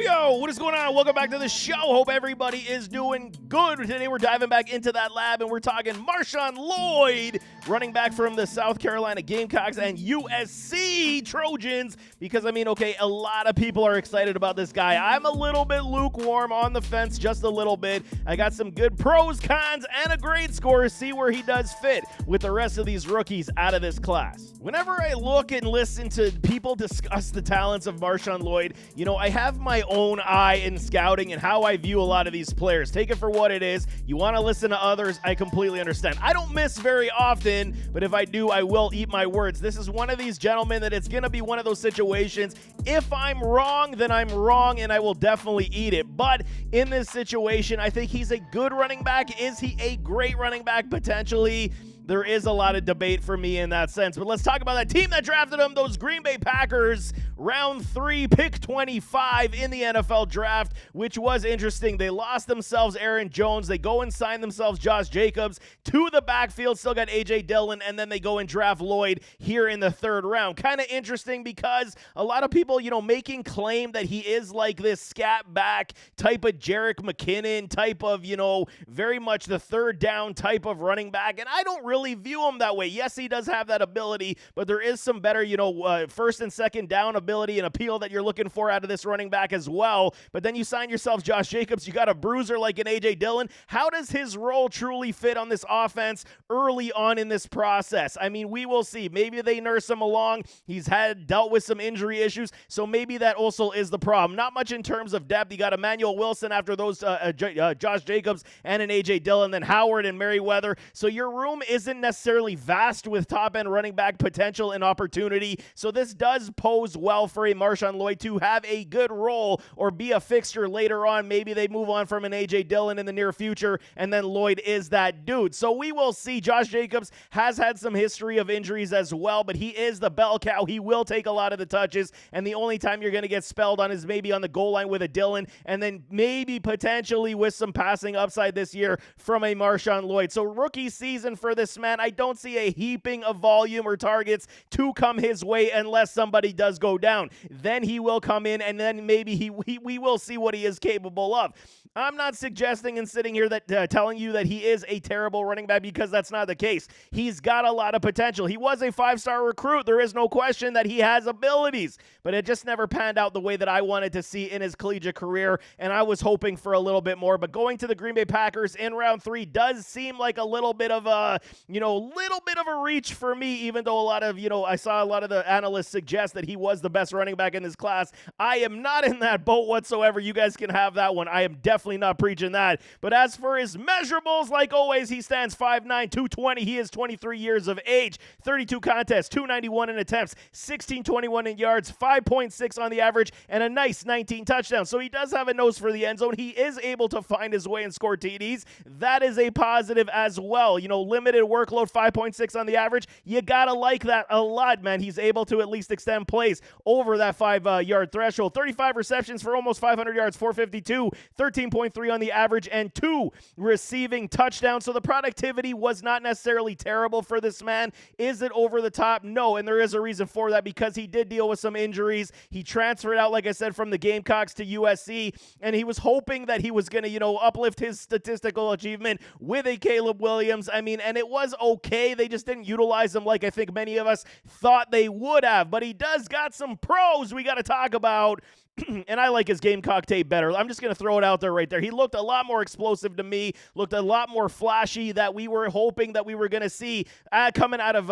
Yo, what is going on? Welcome back to the show. Hope everybody is doing good. Today we're diving back into that lab and we're talking MarShawn Lloyd, running back from the South Carolina Gamecocks and USC Trojans, because, a lot of people are excited about this guy. I'm a little bit lukewarm, on the fence just a little bit. I got some good pros, cons, and a grade score. See where he does fit with the rest of these rookies out of this class. Whenever I look and listen to people discuss the talents of MarShawn Lloyd, I have my own eye in scouting and how I view a lot of these players. Take it for what it is. You want to listen to others, I completely understand. I don't miss very often, but if I do, I will eat my words. This is one of these gentlemen that it's going to be one of those situations. If I'm wrong, then I'm wrong, and I will definitely eat it. But in this situation, I think he's a good running back. Is he a great running back? Potentially. There is a lot of debate for me in that sense. But let's talk about that team that drafted him, those Green Bay Packers, round 3, pick 25 in the NFL draft, which was interesting. They lost themselves Aaron Jones. They go and sign themselves Josh Jacobs to the backfield. Still got A.J. Dillon, and then they go and draft Lloyd here in the 3rd round. Kind of interesting because a lot of people, making claim that he is like this scat back type of Jerick McKinnon type of, very much the 3rd down type of running back. And I don't really view him that way. Yes, he does have that ability, but there is some better, 1st and 2nd down ability and appeal that you're looking for out of this running back as well. But then you sign yourself Josh Jacobs. You got a bruiser like an A.J. Dillon. How does his role truly fit on this offense early on in this process? We will see. Maybe they nurse him along. He's dealt with some injury issues, so maybe that also is the problem. Not much in terms of depth. You got Emmanuel Wilson after those Josh Jacobs and an A.J. Dillon, then Howard and Merriweather. So your room isn't necessarily vast with top-end running back potential and opportunity. So this does pose well for a MarShawn Lloyd to have a good role or be a fixture later on. Maybe they move on from an A.J. Dillon in the near future, and then Lloyd is that dude. So we will see. Josh Jacobs has had some history of injuries as well, but he is the bell cow. He will take a lot of the touches, and the only time you're going to get spelled on is maybe on the goal line with a Dillon, and then maybe potentially with some passing upside this year from a MarShawn Lloyd. So rookie season for this man, I don't see a heaping of volume or targets to come his way unless somebody does go down. Then he will come in, and then maybe we will see what he is capable of. I'm not suggesting and sitting here that telling you that he is a terrible running back, because that's not the case. He's got a lot of potential. He was a 5-star recruit. There is no question that he has abilities, but it just never panned out the way that I wanted to see in his collegiate career, and I was hoping for a little bit more. But going to the Green Bay Packers in round 3 does seem like a little bit of a, reach for me, even though a lot of, I saw a lot of the analysts suggest that he was the best running back in this class. I am not in that boat whatsoever. You guys can have that one. I am definitely not preaching that. But as for his measurables, like always, he stands 5'9", 220. He is 23 years of age, 32 contests, 291 in attempts, 1621 in yards, 5.6 on the average, and a nice 19 touchdowns. So he does have a nose for the end zone. He is able to find his way and score TDs. That is a positive as well. Limited workload, 5.6 on the average. You gotta like that a lot, man. He's able to at least extend plays over that 5-yard threshold. 35 receptions for almost 500 yards, 452, 13.3 on the average, and 2 receiving touchdowns. So the productivity was not necessarily terrible for this man. Is it over the top? No, and there is a reason for that, because he did deal with some injuries. He transferred out, like I said, from the Gamecocks to USC, and he was hoping that he was going to, uplift his statistical achievement with a Caleb Williams. And it was okay. They just didn't utilize him like I think many of us thought they would have. But he does got some pros we got to talk about. And I like his Gamecock tape better. I'm just going to throw it out there right there. He looked a lot more explosive to me, looked a lot more flashy that we were hoping that we were going to see coming out of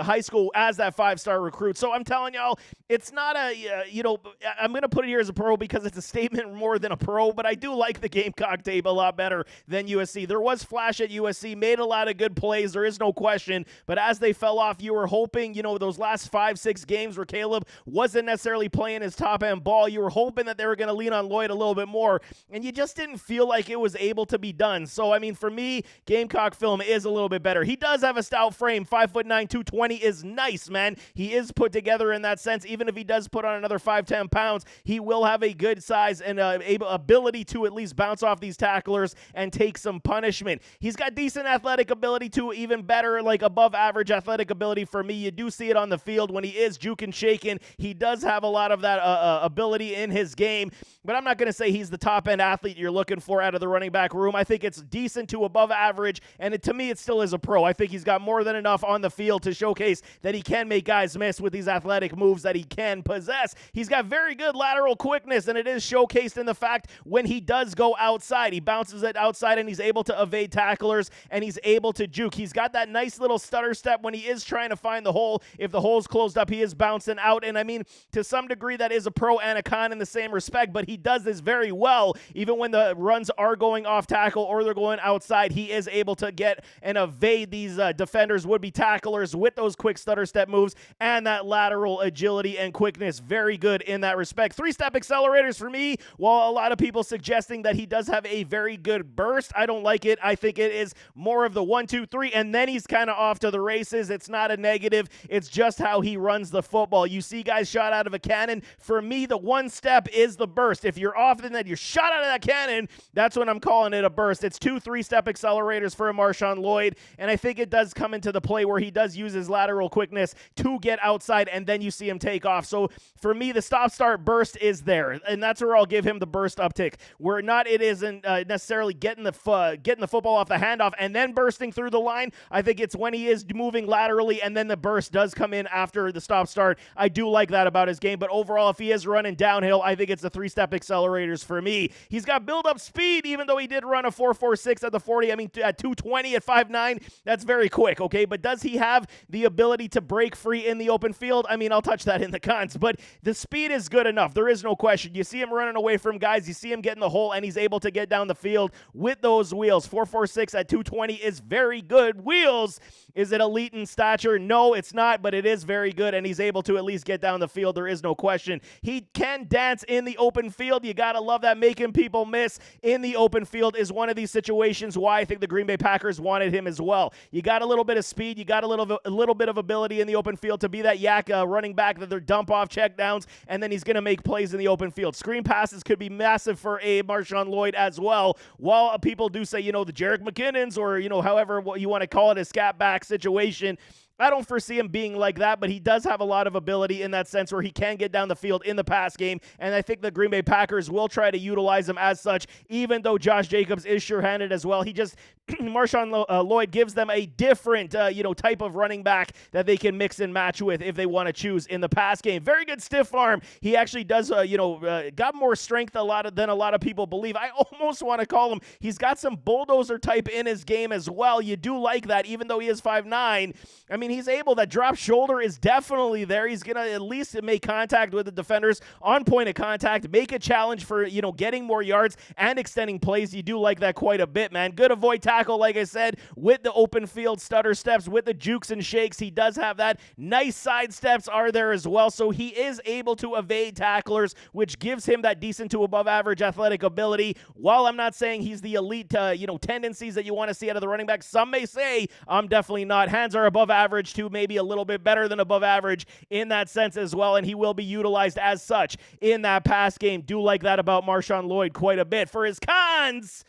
high school as that 5-star recruit. So I'm telling y'all, it's not I'm going to put it here as a pro because it's a statement more than a pro, but I do like the Gamecock tape a lot better than USC. There was flash at USC, made a lot of good plays. There is no question. But as they fell off, you were hoping, those last 5-6 games where Caleb wasn't necessarily playing his top-end ball, you were hoping that they were going to lean on Lloyd a little bit more, and you just didn't feel like it was able to be done. So, for me, Gamecock film is a little bit better. He does have a stout frame. 5'9", 220 is nice, man. He is put together in that sense. Even if he does put on another 5-10 pounds, he will have a good size and ability to at least bounce off these tacklers and take some punishment. He's got decent athletic ability too, even better, like above average athletic ability for me. You do see it on the field when he is juking, shaking. He does have a lot of that ability ability in his game, but I'm not going to say he's the top-end athlete you're looking for out of the running back room. I think it's decent to above average, and to me, it still is a pro. I think he's got more than enough on the field to showcase that he can make guys miss with these athletic moves that he can possess. He's got very good lateral quickness, and it is showcased in the fact when he does go outside. He bounces it outside, and he's able to evade tacklers, and he's able to juke. He's got that nice little stutter step when he is trying to find the hole. If the hole's closed up, he is bouncing out, and I mean, to some degree, that is a pro and a con in the same respect, but he does this very well. Even when the runs are going off tackle or they're going outside, he is able to get and evade these defenders, would-be tacklers, with those quick stutter step moves and that lateral agility and quickness. Very good in that respect. Three-step accelerators for me, while a lot of people suggesting that he does have a very good burst, I don't like it. I think it is more of the 1, 2, 3, and then he's kind of off to the races. It's not a negative. It's just how he runs the football. You see guys shot out of a cannon. For me, the one step is the burst. If you're off and then you're shot out of that cannon, that's when I'm calling it a burst. It's 2 3-step accelerators for a MarShawn Lloyd, and I think it does come into the play where he does use his lateral quickness to get outside, and then you see him take off. So for me, the stop-start burst is there, and that's where I'll give him the burst uptick. Where not, it isn't necessarily getting the football off the handoff and then bursting through the line. I think it's when he is moving laterally, and then the burst does come in after the stop-start. I do like that about his game, but overall, if he is running downhill, I think it's the 3-step accelerators for me. He's got build-up speed, even though he did run a 4.46 at the 40. I mean, at 220 at 5'9", that's very quick, okay? But does he have the ability to break free in the open field? I mean, I'll touch that in the cons, but the speed is good enough. There is no question. You see him running away from guys. You see him getting the hole, and he's able to get down the field with those wheels. 4.46 at 220 is very good. Wheels, is it elite in stature? No, it's not, but it is very good, and he's able to at least get down the field. There is no question. He can dance in the open field. You got to love that. Making people miss in the open field is one of these situations why I think the Green Bay Packers wanted him as well. You got a little bit of speed. You got a little bit of ability in the open field to be that yak running back that they're dump off check downs, and then he's going to make plays in the open field. Screen passes could be massive for a MarShawn Lloyd as well. While people do say, the Jerick McKinnons or, however what you want to call it, a scat back situation, I don't foresee him being like that, but he does have a lot of ability in that sense where he can get down the field in the pass game, and I think the Green Bay Packers will try to utilize him as such, even though Josh Jacobs is sure-handed as well. He just, MarShawn Lloyd gives them a different, type of running back that they can mix and match with if they want to choose in the pass game. Very good stiff arm. He actually does, got more strength than a lot of people believe. I almost want to call him, he's got some bulldozer type in his game as well. You do like that, even though he is 5'9". I mean, he's able, that drop shoulder is definitely there. He's going to at least make contact with the defenders on point of contact, make a challenge for, getting more yards and extending plays. You do like that quite a bit, man. Good avoid tackle, like I said, with the open field stutter steps, with the jukes and shakes. He does have that. Nice side steps are there as well. So he is able to evade tacklers, which gives him that decent to above average athletic ability. While I'm not saying he's the elite, tendencies that you want to see out of the running back, some may say I'm definitely not. Hands are above average to maybe a little bit better than above average in that sense as well, and he will be utilized as such in that pass game. Do like that about MarShawn Lloyd quite a bit. For his cons,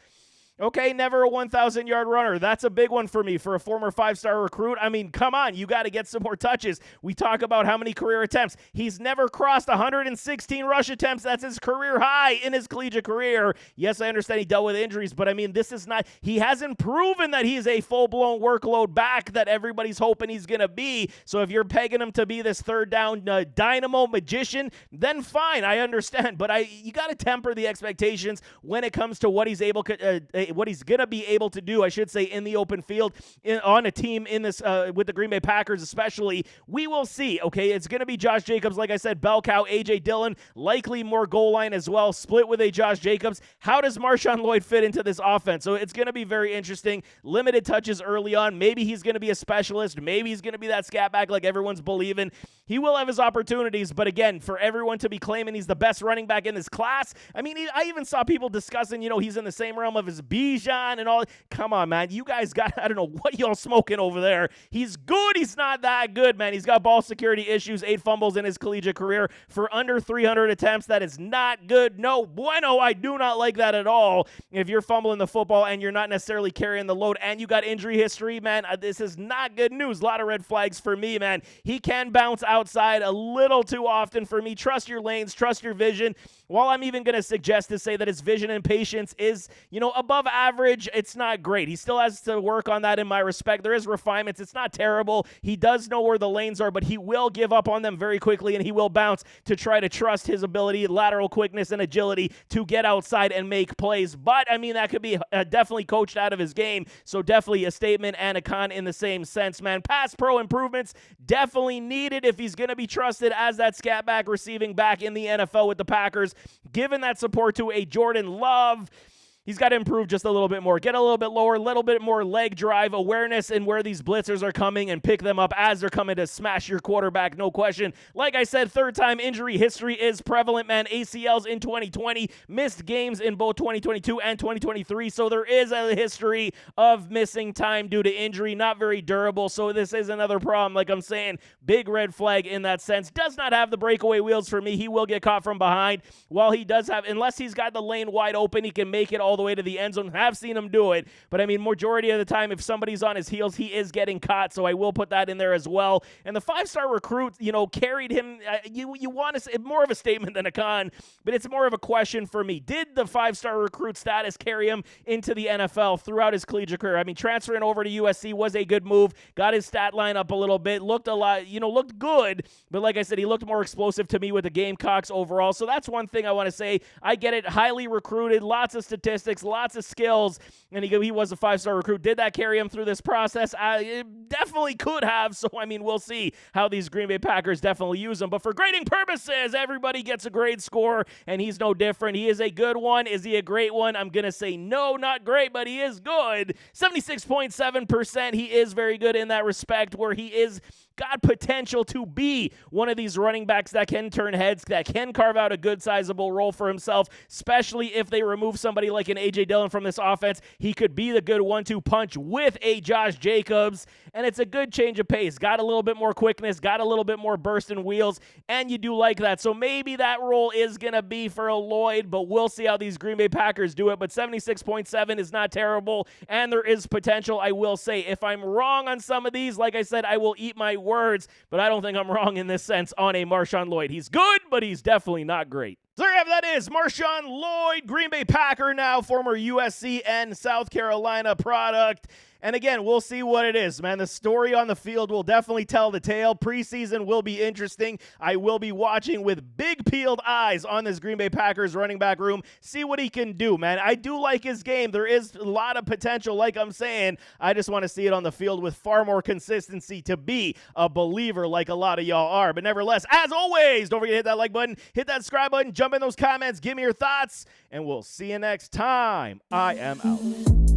okay, never a 1,000-yard runner. That's a big one for me for a former 5-star recruit. I mean, come on, you got to get some more touches. We talk about how many career attempts. He's never crossed 116 rush attempts. That's his career high in his collegiate career. Yes, I understand he dealt with injuries, but I mean, this is not, he hasn't proven that he's a full-blown workload back that everybody's hoping he's going to be. So if you're pegging him to be this third down dynamo magician, then fine, I understand. But you got to temper the expectations when it comes to what he's able what he's going to be able to do, I should say, in the open field on a team in this with the Green Bay Packers especially. We will see, okay? It's going to be Josh Jacobs, like I said, bell cow, A.J. Dillon, likely more goal line as well, split with a Josh Jacobs. How does MarShawn Lloyd fit into this offense? So it's going to be very interesting. Limited touches early on. Maybe he's going to be a specialist. Maybe he's going to be that scat back like everyone's believing. He will have his opportunities, but again, for everyone to be claiming he's the best running back in this class, I mean, I even saw people discussing, he's in the same realm of his Bijan and all. Come on, man. You guys got, I don't know what y'all smoking over there. He's good. He's not that good, man. He's got ball security issues, 8 fumbles in his collegiate career for under 300 attempts. That is not good. No bueno. I do not like that at all. If you're fumbling the football and you're not necessarily carrying the load and you got injury history, man, this is not good news. A lot of red flags for me, man. He can bounce outside a little too often for me. Trust your lanes, trust your vision. While I'm even going to suggest to say that his vision and patience is, above average, it's not great. He still has to work on that in my respect. There is refinements. It's not terrible. He does know where the lanes are, but he will give up on them very quickly, and he will bounce to try to trust his ability, lateral quickness, and agility to get outside and make plays. But, that could be definitely coached out of his game, so definitely a statement and a con in the same sense, man. Pass pro improvements definitely needed if he's going to be trusted as that scat back receiving back in the NFL with the Packers. Given that support to a Jordan Love, he's got to improve just a little bit more. Get a little bit lower, a little bit more leg drive awareness in where these blitzers are coming and pick them up as they're coming to smash your quarterback, no question. Like I said, third-time injury history is prevalent, man. ACLs in 2020, missed games in both 2022 and 2023, so there is a history of missing time due to injury. Not very durable, so this is another problem. Like I'm saying, big red flag in that sense. Does not have the breakaway wheels for me. He will get caught from behind. While he does have, unless he's got the lane wide open, he can make it all the way to the end zone. Have seen him do it, but majority of the time, if somebody's on his heels, he is getting caught, so I will put that in there as well. And the 5-star recruit, carried him. You want to say more of a statement than a con, but it's more of a question for me. Did the 5-star recruit status carry him into the NFL throughout his collegiate career? Transferring over to USC was a good move. Got his stat line up a little bit. Looked a lot, looked good, but like I said, he looked more explosive to me with the Gamecocks overall. So that's one thing I want to say. I get it. Highly recruited, lots of statistics, lots of skills, and he was a 5-star recruit. Did that carry him through this process? It definitely could have, so we'll see how these Green Bay Packers definitely use him. But for grading purposes, everybody gets a grade score, and he's no different. He is a good one. Is he a great one? I'm going to say no, not great, but he is good. 76.7%. He is very good in that respect, where he is got potential to be one of these running backs that can turn heads, that can carve out a good sizable role for himself, especially if they remove somebody like an A.J. Dillon from this offense. He could be the good 1-2 punch with a Josh Jacobs, and it's a good change of pace. Got a little bit more quickness, got a little bit more burst in wheels, and you do like that. So maybe that role is going to be for a Lloyd, but we'll see how these Green Bay Packers do it. But 76.7 is not terrible, and there is potential, I will say. If I'm wrong on some of these, like I said, I will eat my words, but I don't think I'm wrong in this sense on a MarShawn Lloyd. He's good, but he's definitely not great. So there you have, that is MarShawn Lloyd, Green Bay Packer now, former USC and South Carolina product. And again, we'll see what it is, man. The story on the field will definitely tell the tale. Preseason will be interesting. I will be watching with big peeled eyes on this Green Bay Packers running back room. See what he can do, man. I do like his game. There is a lot of potential, like I'm saying. I just want to see it on the field with far more consistency to be a believer like a lot of y'all are. But nevertheless, as always, don't forget to hit that like button, hit that subscribe button, jump in those comments, give me your thoughts, and we'll see you next time. I am out.